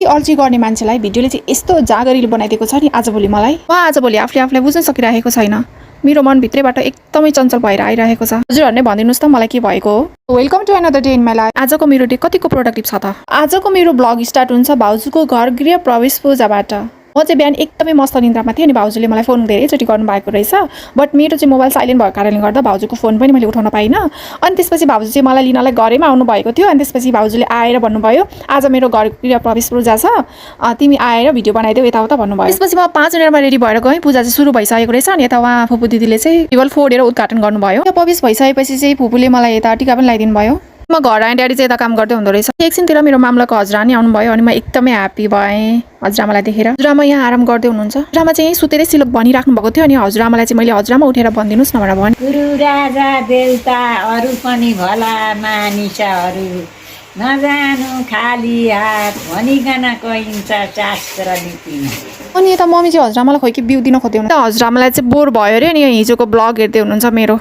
अल्छी गर्ने मान्छेलाई भिडियोले चाहिँ यस्तो जागरीले बनाइदिएको छ नि आजभोलि मलाई आजभोलि आफूलाई बुझ्न सकिरहेको छैन। मेरो मन भित्रैबाट एकदमै चञ्चल भएर आइरहेको छ। हजुरहरुले भनिदिनुस् त मलाई के भएको हो। Welcome to another day in my life. आजको मेरो डे कतिको प्रोडक्टिभ छ त। आजको मेरो ब्लग स्टार्ट हुन्छ भाउजूको घर गृह प्रवेश पूजाबाट। म चाहिँ बिहान एकदमै मस्त निन्द्रामा थिएँ अनि भाउजूले मलाई फोन धेरैचोटि गर्नुभएको रहेछ। बट मेरो चाहिँ मोबाइल साइलेन्ट भएको कारणले गर्दा भाउजूको फोन पनि मैले उठाउन पाइनँ। अनि त्यसपछि भाउजू चाहिँ मलाई लिनलाई घरैमा आउनु भएको थियो। अनि त्यसपछि भाउजूले आएर भन्नुभयो आज मेरो घर गृह प्रवेश पूजा छ, तिमी आएर भिडियो बनाइदेऊ यताउता भन्नुभयो। त्यसपछि म 5 मिनटमा रेडी भएर गएँ। पूजा चाहिँ सुरु भइसकेको रहेछ अनि यता उहाँ फुपू दिदीले चाहिँ टेबल फोडेर उद्घाटन गर्नुभयो। प्रवेश भइसकेपछि चाहिँ फुपूले मलाई यता टिका पनि लगाइदिनु भयो। म घर आएँ, ड्याडी चाहिँ यता काम गर्दै हुँदो रहेछ। एकछिनतिर मेरो मामलाको हजुरआमा नि आउनुभयो अनि म एकदमै ह्याप्पी भएँ हजुरआमालाई देखेर। हजुरआमा यहाँ आराम गर्दै हुनुहुन्छ। हजुरआमा चाहिँ यहीँ सुतेरै सिलोक भनिराख्नु भएको थियो अनि हजुरआमालाई चाहिँ मैले हजुरआमा उठेर भनिदिनुस् न भनेर भने। गुरु राजा देउता अरू पनि भला मानिसहरू नजानु खाली हात भनिकन कहिन्छ शास्त्र नीतिमा। अनि यता मम्मी चाहिँ हजुरआमालाई खोइ के बिउ दिन खोज्दै हुनुहुन्छ। हजुरआमालाई चाहिँ बोर भयो अरे अनि हिजोको ब्लग हेर्दै हुनुहुन्छ मेरो।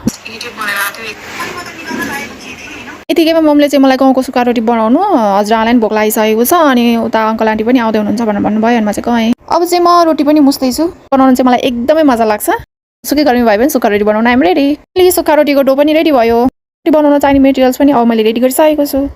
यतिकैमा मम्मीले चाहिँ मलाई गाउँको सुक्खा रोटी बनाउनु, हजुरआमालाई पनि भोक लागिसकेको छ अनि उता अङ्कल आन्टी पनि आउँदै हुनुहुन्छ भनेर भन्नुभयो अनि म चाहिँ गएँ। अब चाहिँ म रोटी पनि मुस्दैछु। बनाउनु चाहिँ मलाई एकदमै मजा लाग्छ। सुकै गर्मी भयो भने सुक्खा रोटी बनाउन आइम रेडी। अहिले सुक्खा रोटीको डो पनि रेडी भयो। रोटी बनाउन चाहिने मेटेरियल्स पनि अब मैले रेडी गरिसकेको छु।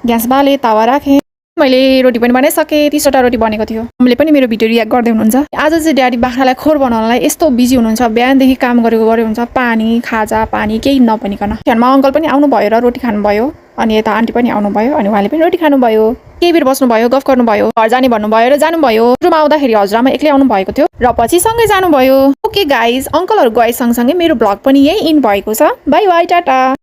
ग्यास बाले तावा राखेँ। मैले रोटी पनि बनाइसकेँ। 30वटा रोटी बनेको थियो। मम्मीले पनि मेरो भिडियो रियाक्ट गर्दै हुनुहुन्छ। आज चाहिँ ड्याडी बाख्रालाई खोर बनाउनलाई यस्तो बिजी हुनुहुन्छ। बिहानदेखि काम गरेको हुन्छ, पानी खाजा पानी केही नभनिकन। घरमा अङ्कल पनि आउनुभयो र रोटी खानुभयो अनि यता आन्टी पनि आउनुभयो अनि उहाँले पनि रोटी खानुभयो। केही बेर बस्नुभयो, गफ गर्नुभयो, घर जाने भन्नुभयो र जानुभयो। सुरुमा आउँदाखेरि हजुरआमा एक्लै आउनु भएको थियो र पछि सँगै जानुभयो। ओके गाइज, अङ्कलहरू गए सँगसँगै मेरो ब्लग पनि यही इन भएको छ। By by, Tata.